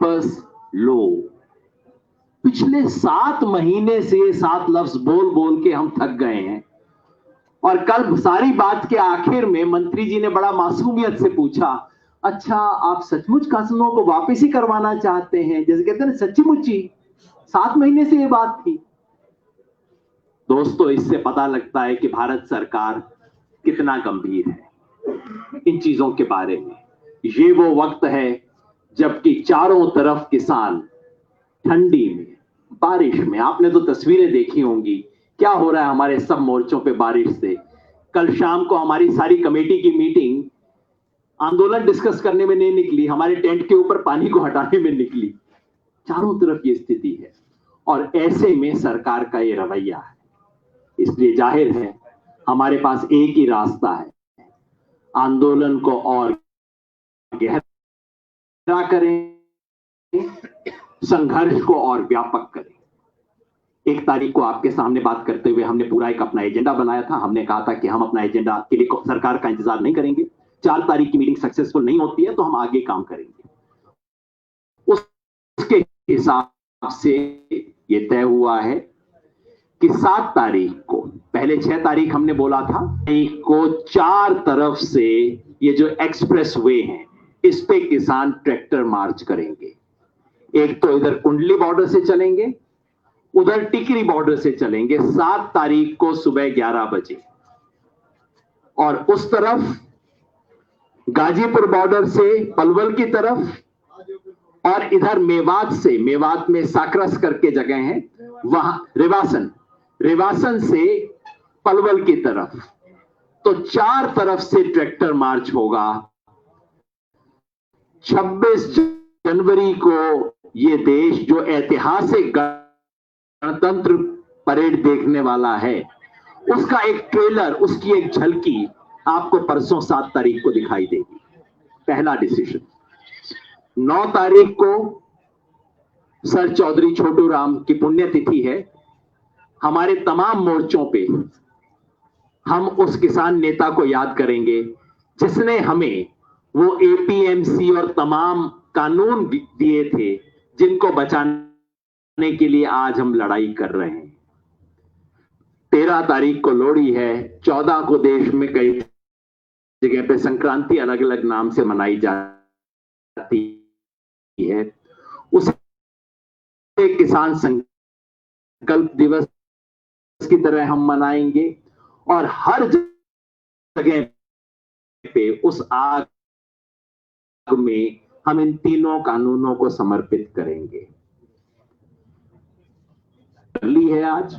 वापस लो। पिछले 7 महीने से ये 7 लफ्ज बोल बोल के हम थक गए हैं। और कल सारी बात के आखिर में मंत्री जी ने बड़ा मासूमियत से पूछा, अच्छा आप सचमुच कानूनों को वापस ही करवाना चाहते हैं? जैसे कहते हैं सच्ची मुच्ची 7 महीने से ये बात थी। दोस्तों, इससे पता लगता है कि भारत सरकार कितना गंभीर है इन चीजों के बारे में। ये वो वक्त है जबकि चारों तरफ किसान ठंडी में, बारिश में, आपने तो तस्वीरें देखी होंगी क्या हो रहा है हमारे सब मोर्चों पे बारिश से। कल शाम को हमारी सारी कमेटी की मीटिंग आंदोलन डिस्कस करने में नहीं निकली, हमारे टेंट के ऊपर पानी को हटाने में निकली। चारों तरफ ये स्थिति है और ऐसे में सरकार का ये रवैया है। इसलिए जाहिर है हमारे पास एक ही रास्ता है, आंदोलन को और गहरा करें, संघर्ष को और व्यापक करें। 1 तारीख को आपके सामने बात करते हुए हमने पूरा एक अपना एजेंडा बनाया था। हमने कहा था कि हम अपना एजेंडा के लिए सरकार का इंतजार नहीं करेंगे। 4 तारीख की मीटिंग सक्सेसफुल नहीं होती है तो हम आगे काम करेंगे। उसके हिसाब से ये तय हुआ है कि 7 तारीख को, पहले 6 तारीख हमने बोला था, को 4 तरफ से ये जो एक्सप्रेस वे हैं इस पे किसान ट्रैक्टर मार्च करेंगे। एक तो इधर कुंडली बॉर्डर से चलेंगे, उधर टिकरी बॉर्डर से चलेंगे 7 तारीख को सुबह 11 बजे। और उस तरफ गाजीपुर बॉर्डर से पलवल की तरफ, और इधर मेवात से, मेवात में साकरस करके जगह है, वहां रेवासन से पलवल की तरफ। तो 4 तरफ से ट्रैक्टर मार्च होगा। 26 जनवरी को ये देश जो ऐतिहासिक गणतंत्र परेड देखने वाला है, उसका एक ट्रेलर, उसकी एक झलकी आपको परसों 7 तारीख को दिखाई देगी। पहला डिसीजन। 9 तारीख को सर चौधरी छोटू राम की पुण्यतिथि है। हमारे तमाम मोर्चों पे हम उस किसान नेता को याद करेंगे जिसने हमें वो एपीएमसी और तमाम कानून दिए थे जिनको बचाने के लिए आज हम लड़ाई कर रहे हैं। 13 तारीख को लोहड़ी है। 14 को देश में कई जगह पे संक्रांति अलग अलग नाम से मनाई जाती है। उसे किसान संकल्प दिवस की तरह हम मनाएंगे और हर जगह पे उस आग में हम इन तीनों कानूनों को समर्पित करेंगे। ली है आज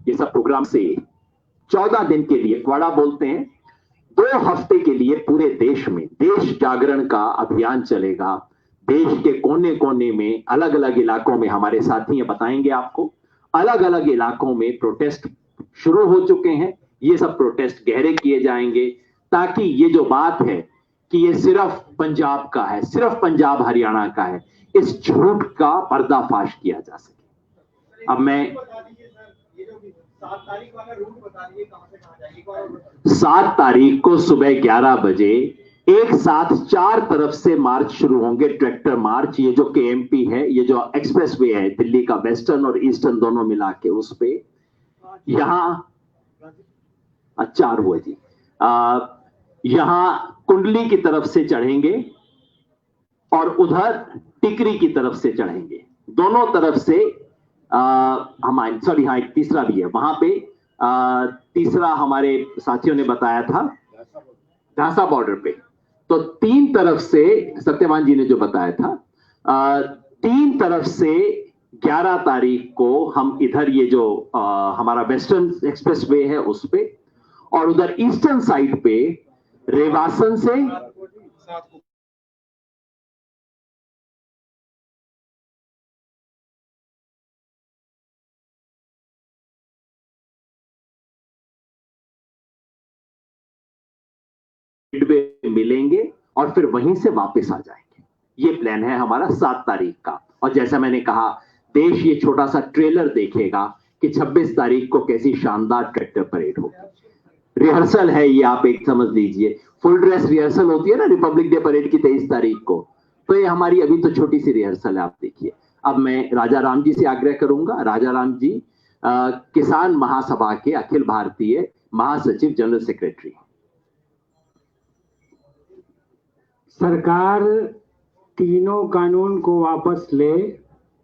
ये सब प्रोग्राम से 14 दिन के लिए, क्वाड़ा बोलते हैं, 2 हफ्ते के लिए पूरे देश में देश जागरण का अभियान चलेगा। देश के कोने कोने में, अलग अलग इलाकों में हमारे साथी ये बताएंगे आपको, अलग अलग इलाकों में प्रोटेस्ट शुरू हो चुके हैं। ये सब प्रोटेस्ट गहरे किए जाएंगे ताकि ये जो बात है कि ये सिर्फ पंजाब का है, सिर्फ पंजाब हरियाणा का है, इस झूठ का पर्दाफाश किया जा सके। अब मैं 7 तारीख को सुबह 11 बजे एक साथ 4 तरफ से मार्च शुरू होंगे, ट्रैक्टर मार्च। ये जो केएमपी है, ये जो एक्सप्रेस वे है दिल्ली का, वेस्टर्न और ईस्टर्न दोनों मिला के, उस पे यहां 4 हुआ जी, यहां कुंडली की तरफ से चढ़ेंगे और उधर टिकरी की तरफ से चढ़ेंगे। दोनों तरफ से हमारे, सॉरी हाँ, एक तीसरा भी है वहां पे। तीसरा हमारे साथियों ने बताया था ढासा बॉर्डर पे। तो 3 तरफ से, सत्यवान जी ने जो बताया था, 3 तरफ से 11 तारीख को हम इधर ये जो हमारा वेस्टर्न एक्सप्रेस वे है उस पे, और उधर ईस्टर्न साइड पे रेवासन से मिलेंगे और फिर वहीं से वापस आ जाएंगे। ये प्लान है हमारा 7 तारीख का। और जैसा मैंने कहा, देश ये छोटा सा ट्रेलर देखेगा कि 26 तारीख को कैसी शानदार ट्रैक्टर परेड होगी। रिहर्सल है ये, आप एक समझ लीजिए, फुल ड्रेस रिहर्सल होती है ना रिपब्लिक डे परेड की 23 तारीख को, तो ये हमारी अभी तो छोटी सी रिहर्सल है, आप देखिए। अब मैं राजा राम जी से आग्रह करूंगा। राजा राम जी किसान महासभा के अखिल भारतीय महासचिव, जनरल सेक्रेटरी। सरकार तीनों कानून को वापस ले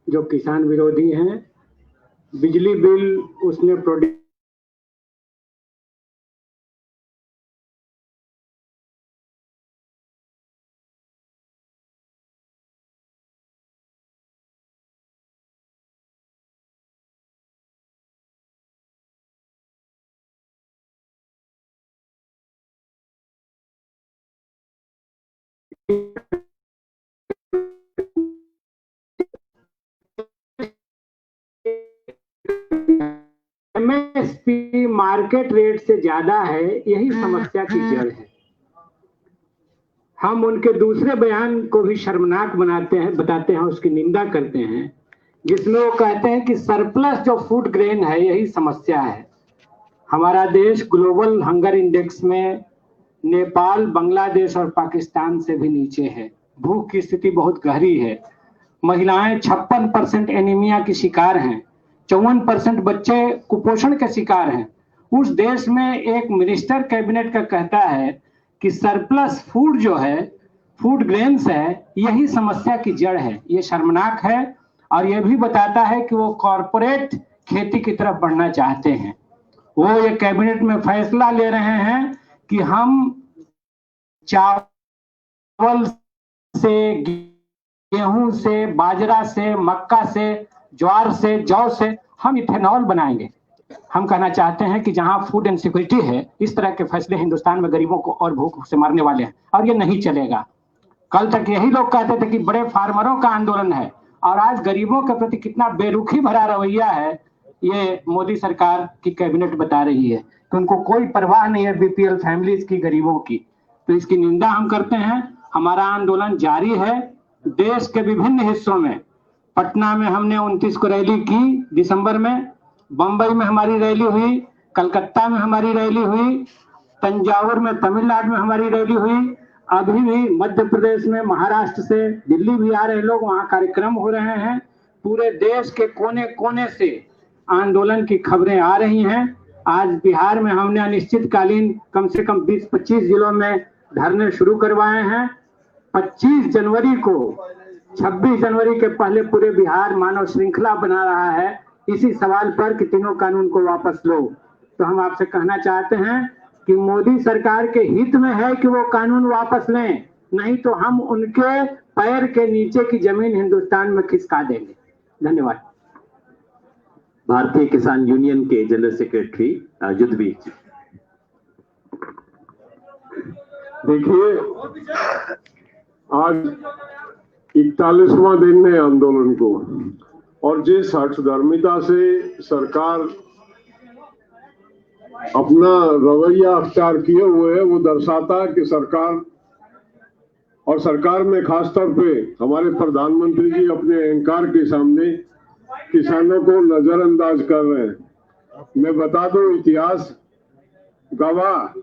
जो किसान विरोधी हैं। बिजली बिल उसने प्रोड्यूस एमएसपी मार्केट रेट से ज्यादा है, यही समस्या की जड़ है। हम उनके दूसरे बयान को भी शर्मनाक बताते हैं, उसकी निंदा करते हैं, जिसमें वो कहते हैं कि सरप्लस जो फूड ग्रेन है यही समस्या है। हमारा देश ग्लोबल हंगर इंडेक्स में नेपाल, बांग्लादेश और पाकिस्तान से भी नीचे है। भूख की स्थिति बहुत गहरी है। महिलाएं 56% एनीमिया की शिकार हैं। 54% बच्चे कुपोषण के शिकार हैं। उस देश में एक मिनिस्टर कैबिनेट का कहता है कि सरप्लस फूड जो है, फूड ग्रेन्स है, यही समस्या की जड़ है। ये शर्मनाक है और ये भी बताता है कि वो कॉरपोरेट खेती की तरफ बढ़ना चाहते हैं। वो ये कैबिनेट में फैसला ले रहे हैं कि हम चावल से, गेहूं से, बाजरा से, मक्का से, ज्वार से, जौ से हम इथेनॉल बनाएंगे। हम कहना चाहते हैं कि जहां फूड इनसिक्योरिटी है, इस तरह के फैसले हिंदुस्तान में गरीबों को और भूख से मारने वाले हैं और ये नहीं चलेगा। कल तक यही लोग कहते थे कि बड़े फार्मरों का आंदोलन है और आज गरीबों के प्रति कितना बेरुखी भरा रवैया है, ये मोदी सरकार की कैबिनेट बता रही है कि उनको कोई परवाह नहीं है बीपीएल फैमिलीज की, गरीबों की। तो इसकी निंदा हम करते हैं। हमारा आंदोलन जारी है देश के विभिन्न हिस्सों में। पटना में हमने 29 को रैली की दिसंबर में, बंबई में हमारी रैली हुई, कलकत्ता में हमारी रैली हुई, तंजावुर में, तमिलनाडु में हमारी रैली हुई। अभी भी मध्य प्रदेश में, महाराष्ट्र से, दिल्ली भी आ रहे लोग, वहां कार्यक्रम हो रहे हैं। पूरे देश के कोने कोने से आंदोलन की खबरें आ रही हैं। आज बिहार में हमने अनिश्चितकालीन कम से कम 20-25 जिलों में धरने शुरू करवाए हैं। 25 जनवरी को, 26 जनवरी के पहले पूरे बिहार मानव श्रृंखला बना रहा है इसी सवाल पर कि तीनों कानून को वापस लो। तो हम आपसे कहना चाहते हैं कि मोदी सरकार के हित में है कि वो कानून वापस लें, नहीं तो हम उनके पैर के नीचे की जमीन हिंदुस्तान में खिसका देंगे। धन्यवाद। भारतीय किसान यूनियन के जनरल सेक्रेटरी युद्धवीर जी। देखिए, आज 41वां दिन है आंदोलन को, और जिस हठधर्मिता से सरकार अपना रवैया अख्तियार किए हुए है, वो दर्शाता है कि सरकार में खासतौर पे हमारे प्रधानमंत्री जी अपने अहंकार के सामने किसानों को नजरअंदाज कर रहे हैं। मैं बता दूं, इतिहास गवाह,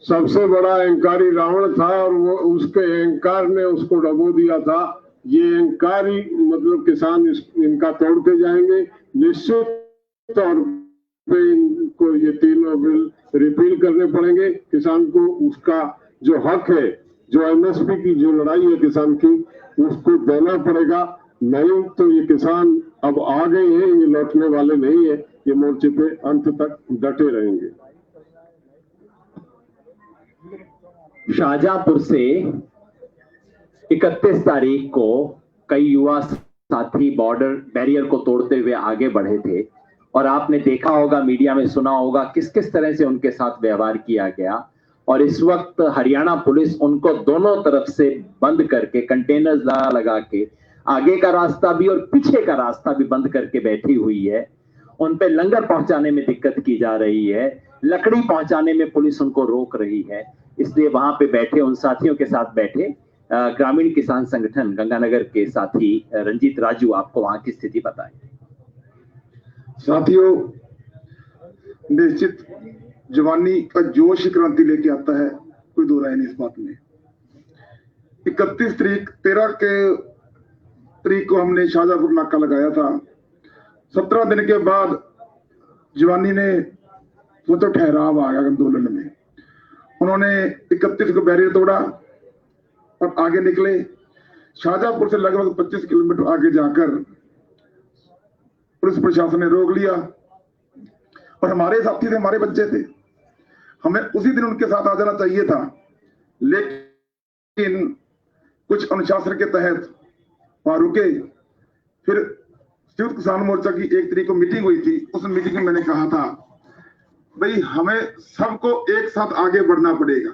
सबसे बड़ा अहंकारी रावण था और वो उसके अहंकार ने उसको डबो दिया था। ये अहंकारी मतलब किसान इनका तोड़ के जाएंगे। निश्चित तौर पे इनको ये तीनों बिल रिपील करने पड़ेंगे। किसान को उसका जो हक है, जो एमएसपी की जो लड़ाई है किसान की, उसको देना पड़ेगा। नहीं तो ये किसान अब आ गए हैं, ये लौटने वाले नहीं है। ये मोर्चे पे अंत तक डटे रहेंगे। शाहजहांपुर से 31 तारीख को कई युवा साथी बॉर्डर बैरियर को तोड़ते हुए आगे बढ़े थे और आपने देखा होगा, मीडिया में सुना होगा किस किस तरह से उनके साथ व्यवहार किया गया। और इस वक्त हरियाणा पुलिस उनको दोनों तरफ से बंद करके, कंटेनर्स लगा के, आगे का रास्ता भी और पीछे का रास्ता भी बंद करके बैठी हुई है। उन पे लंगर पहुंचाने में दिक्कत की जा रही है, लकड़ी पहुंचाने में पुलिस उनको रोक रही है। इसलिए वहां पे बैठे उन साथियों के साथ बैठे ग्रामीण किसान संगठन गंगानगर के साथी रंजीत राजू आपको वहां की स्थिति बताएं। साथियों, निश्चित जवानी का जोश क्रांति लेके आता है, कोई दो राय नहीं इस बात में। 31 तारीख 13 के तारीख को हमने शाहजहांपुर नाका लगाया था। 17 दिन के बाद जवानी ने वो तो ठहराव आ गया आंदोलन में। उन्होंने 31 को बैरियर तोड़ा और आगे निकले। शाहजहांपुर से लगभग 25 किलोमीटर आगे जाकर पुलिस प्रशासन ने रोक लिया और हमारे साथी थे, हमारे बच्चे थे, हमें उसी दिन उनके साथ आ जाना चाहिए था, लेकिन कुछ अनुशासन के तहत वहां रुके। फिर संयुक्त किसान मोर्चा की 1 तारीख को मीटिंग हुई थी। उस मीटिंग में मैंने कहा था भाई हमें सबको एक साथ आगे बढ़ना पड़ेगा,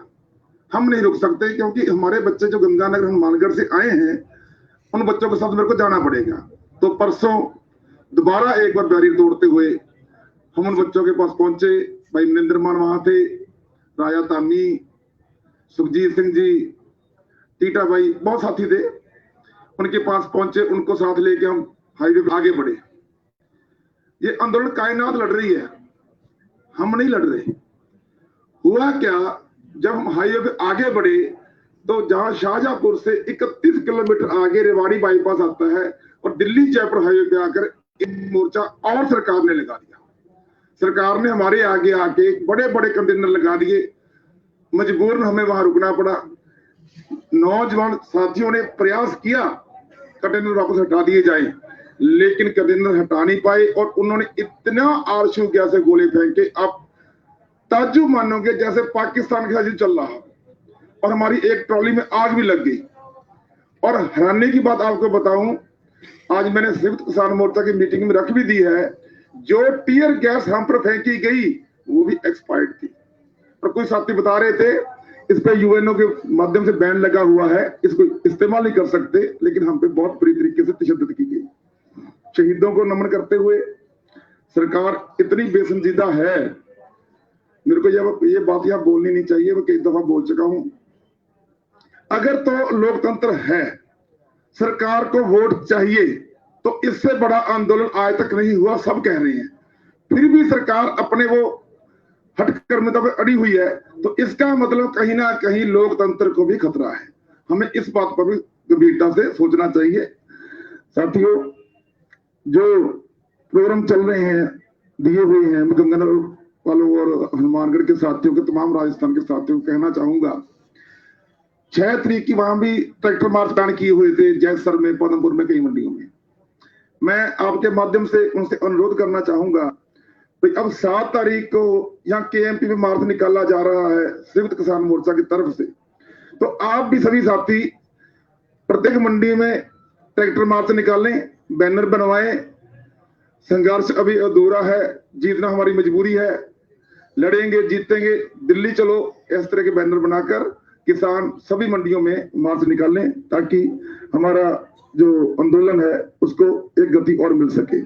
हम नहीं रुक सकते, क्योंकि हमारे बच्चे जो गंगानगर हनुमानगढ़ से आए हैं उन बच्चों के साथ मेरे को जाना पड़ेगा। तो परसों दोबारा एक बार बैरियर तोड़ते हुए हम उन बच्चों के पास पहुंचे। भाई मनिंदर मान वहां थे, राजा तामी, सुखजीत सिंह जी, टीटा भाई, बहुत साथी थे, उनके पास पहुंचे, उनको साथ लेके हम हाईवे पर आगे बढ़े। ये आंदोलन कायनात लड़ रही है, हम नहीं लड़ रहे। हुआ क्या, जब हम हाईवे पे आगे बढ़े तो जहां शाहजहांपुर से 31 किलोमीटर आगे रेवाड़ी बाईपास आता है और दिल्ली जयपुर हाईवे पे आकर एक मोर्चा और सरकार ने लगा दिया। सरकार ने हमारे आगे आके बड़े बड़े कंटेनर लगा दिए, मजबूरन हमें वहां रुकना पड़ा। नौजवान साथियों ने प्रयास किया कंटेनर वापस हटा दिए जाए, लेकिन कंटेनर हटा नहीं पाए और उन्होंने इतना आरशू गैस से गोले फेंके, आप ताज्जुब मानोगे जैसे पाकिस्तान का चल रहा। और हमारी एक ट्रॉली में आग भी लग गई। और हैरानी की बात आपको बताऊं, आज मैंने संयुक्त किसान मोर्चा की मीटिंग में रख भी दी है, जो टीयर गैस हम पर फेंकी गई वो भी एक्सपायर्ड थी। और कोई साथी बता रहे थे इस पे यूएनओ के माध्यम से बैन लगा हुआ है, इसको इस्तेमाल नहीं कर सकते, लेकिन हम पे बहुत बुरी तरीके से तशद्दुद की गई। शहीदों को नमन करते हुए सरकार इतनी बेसंजीदा है, मेरे को ये बात यहाँ बोलनी नहीं चाहिए, मैं कई दफा बोल चुका हूं। अगर तो लोकतंत्र है, सरकार को वोट चाहिए, तो इससे बड़ा आंदोलन आज तक नहीं हुआ, सब कह रहे हैं, फिर भी सरकार अपने वो हठकर्मता पे अड़ी हुई है, तो इसका मतलब कहीं ना कहीं लोकतंत्र को भी खतरा है। हमें इस बात पर भी गंभीरता से सोचना चाहिए। साथियों, जो प्रोग्राम चल रहे हैं, दिए हुए हैं, मैं गंगानगर वालों और हनुमानगढ़ के साथियों के, तमाम राजस्थान के साथियों को कहना चाहूंगा, 6 तारीख की वहां भी ट्रैक्टर मार्च प्लान किए हुए थे, जैसर में, पदमपुर में, कई मंडियों में। मैं आपके माध्यम से उनसे अनुरोध करना चाहूंगा, अब 7 तारीख को यहाँ केएमपी में मार्च निकाला जा रहा है संयुक्त किसान मोर्चा की तरफ से, तो आप भी सभी साथी प्रत्येक मंडी में ट्रैक्टर मार्च निकालें, बैनर बनवाएं। संघर्ष अभी अधूरा है, जीतना हमारी मजबूरी है, लड़ेंगे, जीतेंगे, दिल्ली चलो, इस तरह के बैनर बनाकर किसान सभी मंडियों में मार्च निकालें, ताकि हमारा जो आंदोलन है उसको एक गति और मिल सके।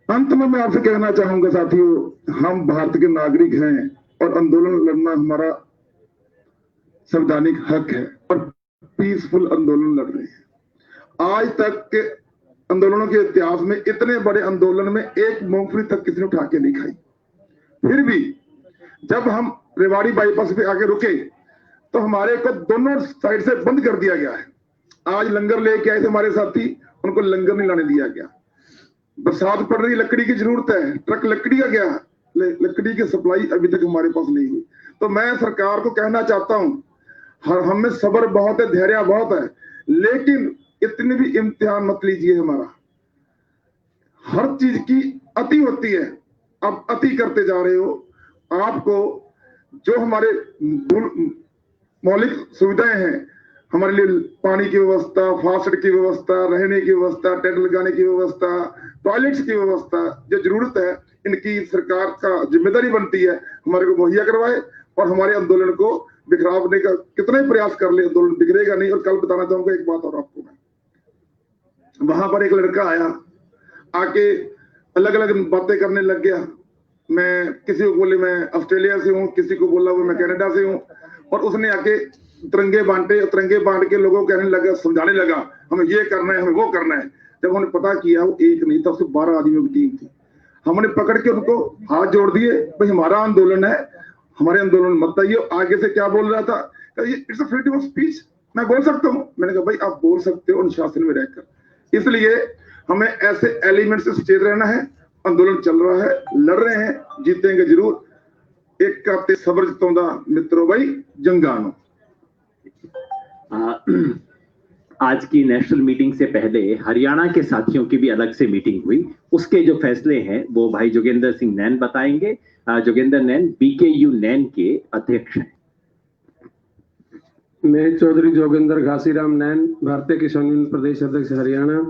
अंत में मैं आपसे कहना चाहूंगा साथियों, हम भारत के नागरिक हैं और आंदोलन लड़ना हमारा संवैधानिक हक है और पीसफुल आंदोलन लड़ रहे हैं। आज तक के आंदोलनों के इतिहास में इतने बड़े आंदोलन में एक मूंगफली तक किसी ने उठा के नहीं खाई। फिर भी जब हम रेवाड़ी बाईपास पे आके रुके तो हमारे को दोनों साइड से बंद कर दिया गया है। आज लंगर लेके आए थे हमारे साथी, उनको लंगर नहीं लाने दिया गया। बरसात पड़ रही, लकड़ी की जरूरत है, ट्रक लकड़ी का गया, लकड़ी की सप्लाई अभी तक हमारे पास नहीं हुई। तो मैं सरकार को कहना चाहता हूं, हमें सब्र बहुत है, धैर्य बहुत है, लेकिन इतनी भी इम्तिहान मत लीजिए हमारा। हर चीज की अति होती है, अब अति करते जा रहे हो। आपको जो हमारे मौलिक सुविधाएं हैं, हमारे लिए पानी की व्यवस्था, फास्ट की व्यवस्था, रहने की व्यवस्था, टेंट लगाने की व्यवस्था, टॉयलेट्स की व्यवस्था, जो जरूरत है, इनकी सरकार का जिम्मेदारी बनती है हमारे को मुहैया करवाए और हमारे आंदोलन को बिखरावने का कितना ही प्रयास कर ले, आंदोलन बिगड़ेगा नहीं। और कल बताना चाहूंगा एक बात और आपको, मैं वहां पर एक लड़का आया, आके अलग अलग बातें करने लग गया। मैं किसी को बोले मैं ऑस्ट्रेलिया से हूँ, किसी को बोला वो मैं कनाडा से हूँ, और उसने आके तिरंगे बांटे, तिरंगे बांट के लोगों को कहने लगा, समझाने लगा हमें ये करना है, हमें वो करना है। जब उन्होंने पता किया वो एक नहीं था, उससे 12 आदमियों की टीम थी। हमने पकड़ के उनको हाथ जोड़ दिए, भाई हमारा आंदोलन है, हमारे आंदोलन मत आइए। आगे से क्या बोल रहा था, it's a freedom of speech, मैं बोल सकता हूँ। मैंने कहा भाई आप बोल सकते हो अनुशासन में रहकर, इसलिए हमें ऐसे एलिमेंट से सचेत रहना है। आंदोलन चल रहा है, लड़ रहे हैं, जीतेंगे जरूर। एक काते सब्र जताउंदा मित्रों भाई जंगानो। आज की नेशनल मीटिंग से पहले हरियाणा के साथियों की भी अलग से मीटिंग हुई। उसके जो फैसले हैं वो भाई जोगेंद्र सिंह नैन बताएंगे। जोगेंद्र नैन बीकेयू नैन के अध्यक्ष हैं। मैं चौधरी जोगेंद्र घासीराम नैन, भारतीय किसान यूनियन प्रदेश अध्यक्ष हरियाणा।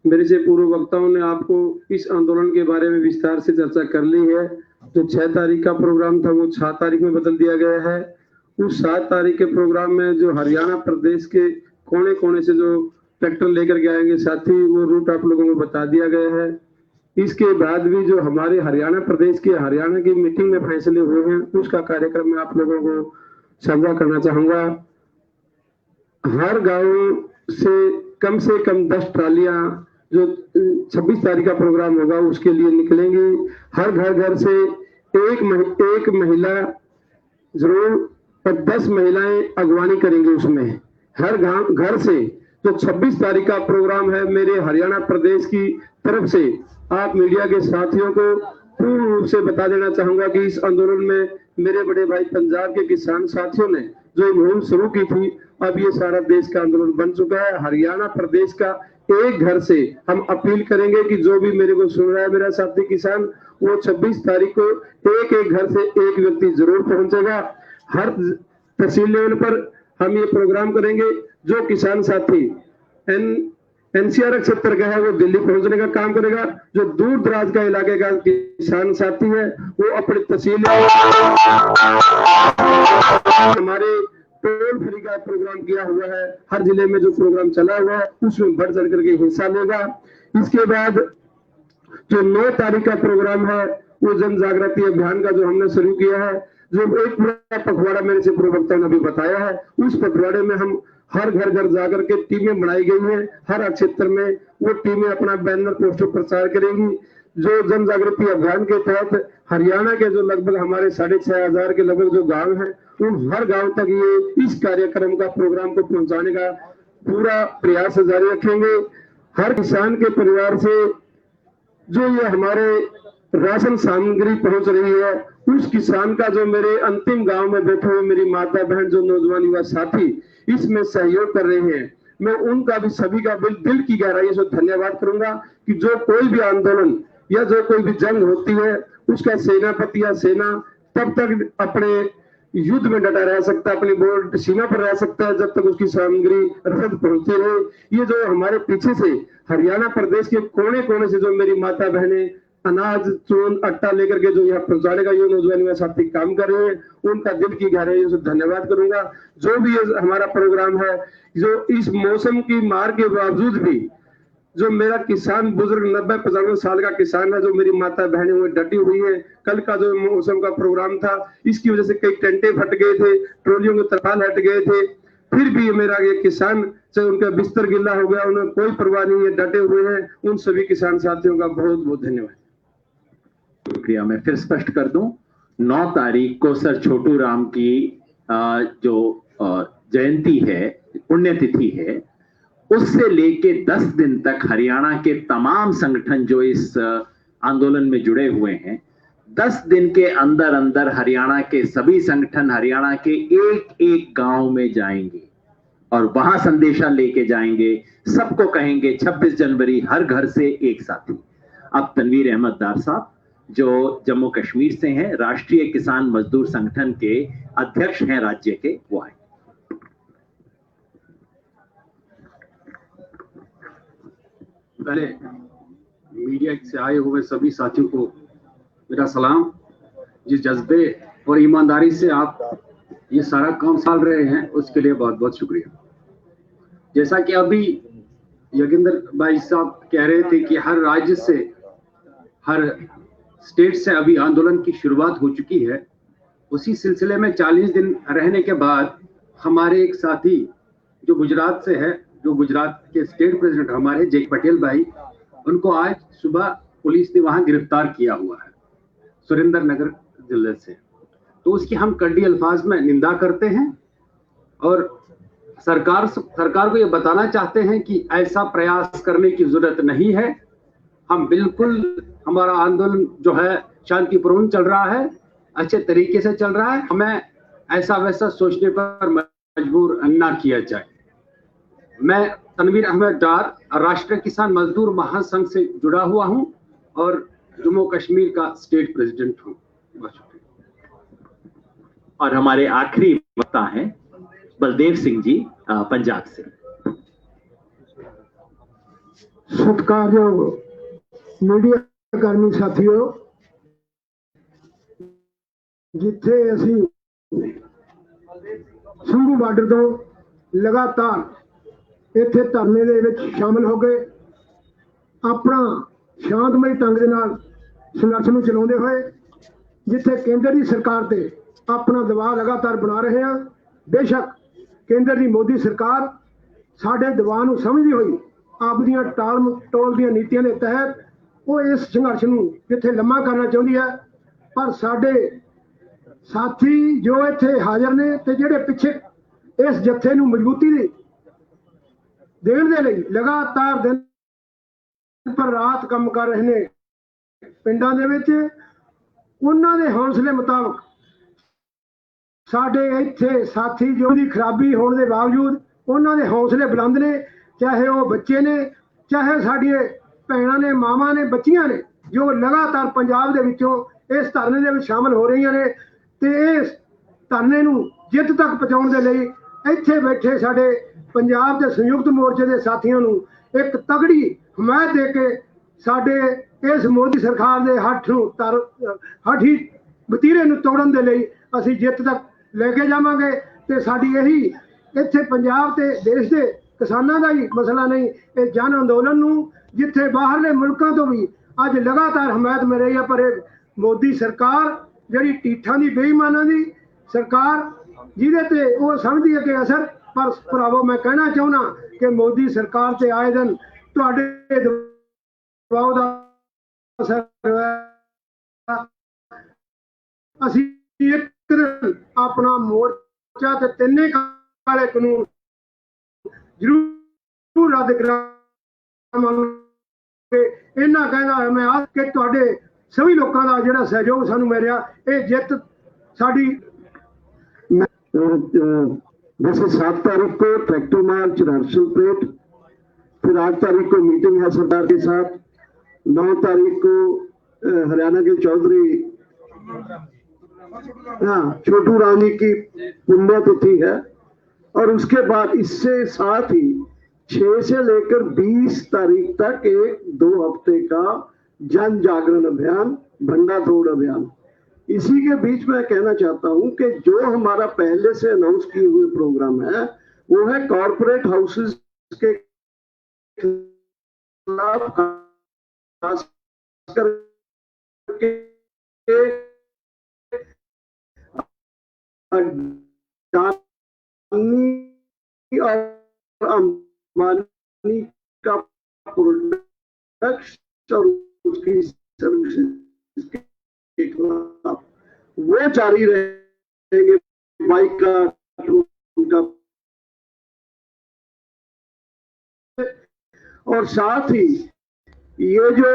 मेरे से पूर्व वक्ताओं ने आपको इस आंदोलन के बारे में विस्तार से चर्चा कर ली है। जो 6 तारीख का प्रोग्राम था वो 6 तारीख में बदल दिया गया है। उस 7 तारीख के प्रोग्राम में जो हरियाणा प्रदेश के कोने कोने से जो ट्रैक्टर लेकर के आएंगे साथी, वो रूट आप लोगों को बता दिया गया है। इसके बाद भी जो हमारे हरियाणा प्रदेश के हरियाणा की मीटिंग में फैसले हुए हैं उसका कार्यक्रम मैं आप लोगों को साझा करना चाहूंगा। हर गांव से कम 10 ट्रालियां जो 26 तारीख का प्रोग्राम होगा उसके लिए निकलेंगी। हर घर से एक महिला जरूर और 10 महिलाएं अगवानी करेंगी। उसमें हर घर से जो 26 तारीख का प्रोग्राम है, मेरे हरियाणा प्रदेश की तरफ से आप मीडिया के साथियों को पूर्ण रूप से बता देना चाहूंगा कि इस आंदोलन में मेरे बड़े भाई पंजाब के किसान साथियों ने जो मुहिम शुरू की थी, अब ये सारा देश का आंदोलन बन चुका है। हरियाणा प्रदेश का एक घर से हम अपील करेंगे कि जो भी मेरे को सुन रहा है मेरा साथी किसान, वो 26 तारीख को एक घर से एक व्यक्ति जरूर पहुंचेगा। हर तहसील लेवल पर हम ये प्रोग्राम करेंगे। जो किसान साथी एनसीआर क्षेत्र का है वो दिल्ली पहुंचने का काम करेगा। जो दूर दराज का इलाके का किसान साथी है वो अपनी तहसील, हमारे टोल फ्री का प्रोग्राम किया हुआ है, हर जिले में जो प्रोग्राम चला हुआ है उसमें बढ़ चढ़ करके हिस्सा लेगा। इसके बाद जो 9 तारीख का प्रोग्राम है वो जन जागृति अभियान का जो हमने शुरू किया है, जो एक पूरा पखवाड़ा मेरे से पूर्व वक्ताओं ने भी बताया है, उस पखवाड़े में हम हर घर जाकर के टीमें बनाई गई हैं। हर क्षेत्र में वो टीमें अपना बैनर पोस्टर प्रचार करेंगी। जो जन जागृति अभियान के तहत हरियाणा के जो लगभग हमारे 6,500 के लगभग जो गांव हैं, उन हर गांव तक ये इस कार्यक्रम का प्रोग्राम को पहुंचाने का पूरा प्रयास जारी रखेंगे। हर किसान के परिवार से जो ये हमारे राशन सामग्री पहुंच रही है, उस किसान का जो मेरे अंतिम गांव में बैठे हुए मेरी माता बहन जो नौजवान युवा साथी इसमें सहयोग कर रहे हैं, मैं उनका भी सभी का दिल की गहराई से धन्यवाद करूंगा कि जो कोई भी आंदोलन या जो कोई भी जंग होती है उसका सेनापति या सेना तब तक अपने युद्ध में डटा रह सकता है, अपनी बोर्ड सीमा पर रह सकता है जब तक उसकी सामग्री रसद पहुंचती रहे। ये जो हमारे पीछे से हरियाणा प्रदेश के कोने कोने से जो मेरी माता बहनें अनाज चून आटा लेकर के जो यहाँ पहुंचाने का ये नौजवान साथी काम कर रहे हैं, उनका दिल की गहराई से धन्यवाद करूंगा। जो भी हमारा प्रोग्राम है, जो इस मौसम की मार के बावजूद भी जो मेरा किसान बुजुर्ग 90-95 साल का किसान है, जो मेरी माता बहनें हुए डटी हुई है। कल का जो मौसम का प्रोग्राम था इसकी वजह से कई टेंटे फट गए थे, ट्रोलियों के तरपाल हट गए थे, फिर भी मेरा ये किसान चाहे उनका बिस्तर गिल्ला हो गया, उन्हें कोई परवाह नहीं है, डटे हुए हैं। उन सभी किसान साथियों का बहुत बहुत धन्यवाद। शुक्रिया। मैं फिर स्पष्ट कर दूं, 9 तारीख को सर छोटू राम की जो जयंती है, पुण्यतिथि है, उससे लेके 10 दिन तक हरियाणा के तमाम संगठन जो इस आंदोलन में जुड़े हुए हैं, 10 दिन के अंदर अंदर हरियाणा के सभी संगठन हरियाणा के एक गांव में जाएंगे और वहां संदेशा लेके जाएंगे। सबको कहेंगे 26 जनवरी हर घर से एक साथी। अब तनवीर अहमद डार साहब जो जम्मू कश्मीर से हैं, राष्ट्रीय किसान मजदूर संगठन के अध्यक्ष हैं राज्य के, वो आए। पहले मीडिया से आए हुए सभी साथियों को मेरा सलाम। जिस जज्बे और ईमानदारी से आप ये सारा काम संभाल रहे हैं उसके लिए बहुत बहुत शुक्रिया। जैसा कि अभी योगेंद्र भाई साहब कह रहे थे कि हर राज्य से, हर स्टेट से अभी आंदोलन की शुरुआत हो चुकी है। उसी सिलसिले में 40 दिन रहने के बाद हमारे एक साथी जो गुजरात से है, जो गुजरात के स्टेट प्रेसिडेंट हमारे जे पटेल भाई, उनको आज सुबह पुलिस ने वहां गिरफ्तार किया हुआ है सुरेंद्र नगर जिले से। तो उसकी हम कड़ी अल्फाज में निंदा करते हैं और सरकार को ये बताना चाहते हैं कि ऐसा प्रयास करने की जरूरत नहीं है। हम बिल्कुल, हमारा आंदोलन जो है शांतिपूर्ण चल रहा है, अच्छे तरीके से चल रहा है। हमें ऐसा वैसा सोचने पर मजबूर ना किया जाए। मैं तनवीर अहमद डार, राष्ट्रीय किसान मजदूर महासंघ से जुड़ा हुआ हूं और जम्मू कश्मीर का स्टेट प्रेसिडेंट हूं। और हमारे आखिरी वक्ता हैं बलदेव सिंह जी पंजाब से। सत्कारयोग मीडिया कर्मी साथियों, जिथे असी संभू बार्डर तो लगातार इत्थे धरने दे विच शामिल हो गए, अपना शांतमई ढंग दे नाल संघर्ष नूं चलाउंदे होए, जिथे केंद्र की सरकार ते अपना दबाव लगातार बना रहे हैं। बेशक केंद्र की मोदी सरकार साडे दबाव नूं समझदी हुई आपदियां टाल टोल ਦੀਆਂ ਨੀਤੀਆਂ ਦੇ तहत वो इस संघर्ष नूं जिथे लम्मा करना चाहती है, पर साडे साथी जो इत्थे हाजिर ने ते जिहड़े पिछे इस जत्थे नूं मजबूती देण दे लई लगातार दिन पर रात काम कर रहे ने पिंडां दे विच, उन्हां दे हौसले मुताबक साडे इत्थे साथी जो दी खराबी होने के बावजूद उन्हां दे हौसले बुलंद ने, चाहे वो बच्चे ने, चाहे साडियां भैणां ने, मावां ने, बच्चियां ने, जो लगातार पंजाब दे विचों इस धरने दे विच शामिल हो रही ने ते इस धरने नूं जिੱਤ तक पहुंचाउण दे लई इत्थे बैठे साडे पंजाब दे संयुक्त मोर्चे दे साथियों नूं एक तगड़ी हमायत दे के साडे इस मोदी सरकार दे हठी वतीरे नूं तोड़न दे लई असीं जिੱਤ तक लेके जावांगे। ते साडी यही इत्थे पंजाब ते देश दे किसानां दा ही मसला नहीं, ये जन अंदोलन नूं जिथे बाहरले मुल्कां तो भी अज लगातार हमायत मिल रही है, पर मोदी सरकार जिहड़ी ढीठां दी बेईमानां दी सरकार जिहदे ते वो समझदी है कि असर, पर भरावो मैं कहना चाहुंदा कि मोदी सरकार ते आए दिन तुहाडे दबाव दा असर असीं एक दिन अपना मोर्चा ते तिन्ने काले कानून जरूर रद्द करावांगे। इन्ना कहना मैं आज कि तुहाडे सभी लोगों का जिहड़ा सहयोग सानू मिल रहा, ये जिੱਤ साडी। वैसे 7 तारीख को ट्रैक्टर मार्च राजसलपेट, फिर 8 तारीख को मीटिंग है सरदार के साथ, 9 तारीख को हरियाणा के चौधरी छोटू रानी की पुण्यतिथि है, और उसके बाद इससे साथ ही 6 से लेकर 20 तारीख तक एक 2 हफ्ते का जन जागरण अभियान, भंडा तोड़ अभियान। इसी के बीच में कहना चाहता हूं कि जो हमारा पहले से अनाउंस किए हुए प्रोग्राम है वो है कॉर्पोरेट हाउसेस के खिलाफ खास करके और अंबानी का प्रोडक्ट और उसकी सर्विसेज के खिलाफ वो जारी रहेंगे। बाइकाट उनका, और साथ ही ये जो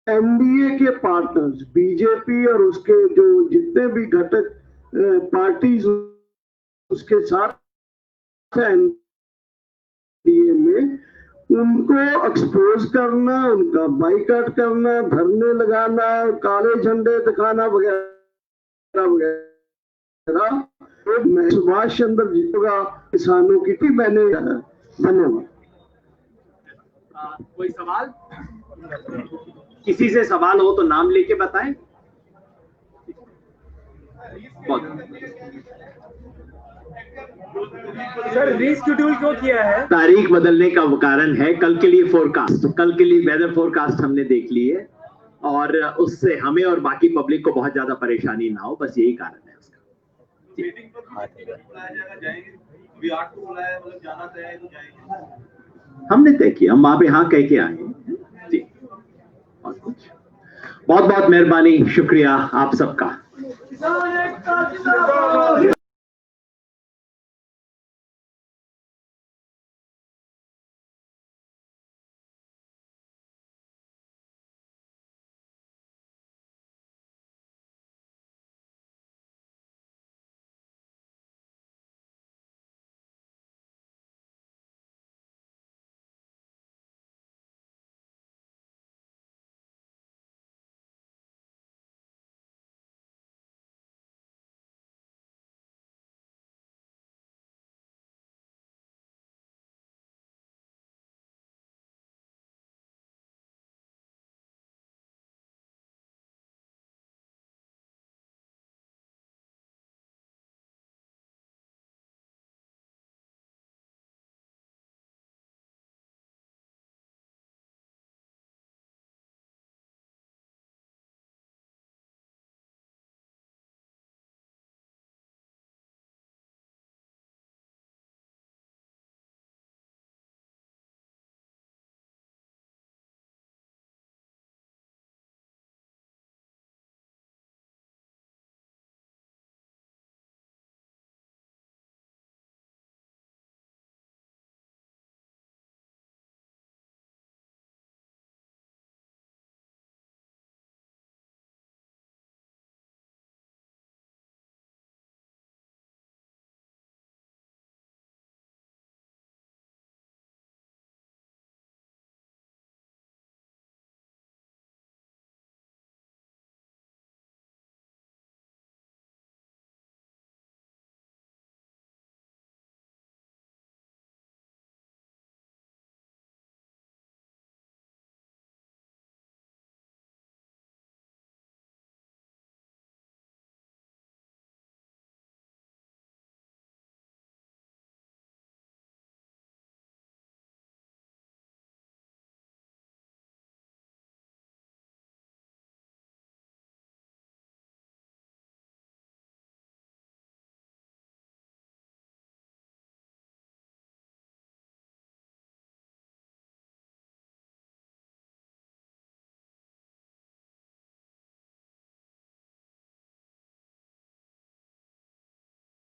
एनडीए के पार्टनर्स बीजेपी और उसके जो जितने भी घटक पार्टीज उसके साथ एनडीए में, उनको एक्सपोज करना, उनका बाइकाट करना, धरने लगाना, काले झंडे दिखाना वगैरह वगैरह, मैं सुभाष चंद्र जी का किसानों की थी मैंने। धन्यवाद। कोई सवाल? किसी से सवाल हो तो नाम लेके बताएं। सर रीशेड्यूल क्यों किया है? तारीख बदलने का कारण है कल के लिए फोरकास्ट, कल के लिए वेदर फोरकास्ट हमने देख ली है, और उससे हमें और बाकी पब्लिक को बहुत ज्यादा परेशानी ना हो, बस यही कारण है उसका। हमने तय किया, हम वहां पे हाँ कह के आए जी। और कुछ बहुत बहुत मेहरबानी, शुक्रिया आप सबका। किसान एकता जिंदाबाद।